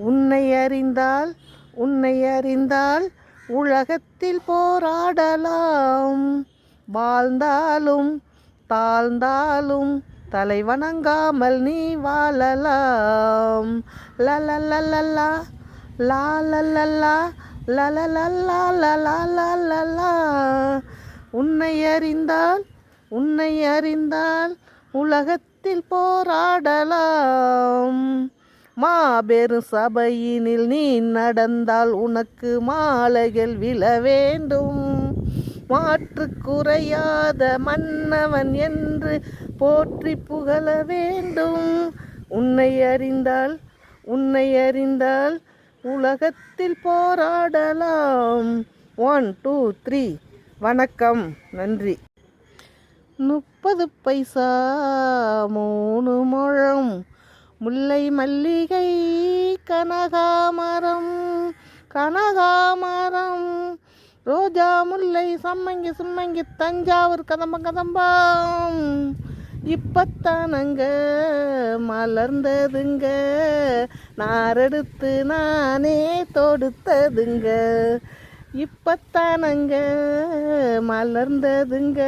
உன்னை அறிந்தால் உன்னை அறிந்தால் உலகத்தில் போராடலாம். வாழ்ந்தாலும் தாழ்ந்தாலும் தலை வணங்காமல் நீ வாழலாம். லலலலலா லாலலலா லலலலா. உன்னை அறிந்தால் உன்னை அறிந்தால் உலகத்தில் போராடலாம். மாபெரும் சபையினில் நீ நடந்தால் உனக்கு மாலைகள் விழ வேண்டும். மாற்று குறையாத மன்னவன் என்று போற்றி புகழ வேண்டும். உன்னை அறிந்தால் உன்னை அறிந்தால் உலகத்தில் போராடலாம். 1 2 3. வணக்கம், நன்றி. 30 பைசா 3 முழம் முல்லை மல்லிகை கனகாமரம் கனகாமரம் ரோஜா முல்லை சம்மங்கி சும்மங்கி தஞ்சாவூர் கதம்பம் இப்பத்தானங்க மலர்ந்ததுங்க, நாரெடுத்து நானே தொடுத்ததுங்க. இப்பத்தானங்க மலர்ந்ததுங்க,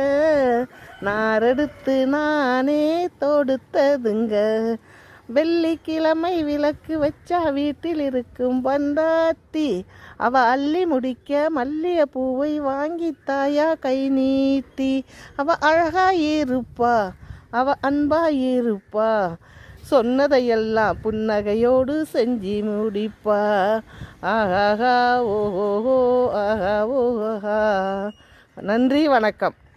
நாரெடுத்து நானே தொடுத்ததுங்க. வெள்ளிக்கிழமை விளக்கு வச்சா வீட்டில் இருக்கும் பந்தாத்தி, அவ அள்ளி முடிக்க மல்லிய பூவை வாங்கி தாயா கை நீட்டி. அவ அழகாயிருப்பா, அவ அன்பாயிருப்பா, சொன்னதையெல்லாம் புன்னகையோடு செஞ்சு முடிப்பா. ஆஹா ஓஹோ ஆஹா ஓஹா. நன்றி, வணக்கம்.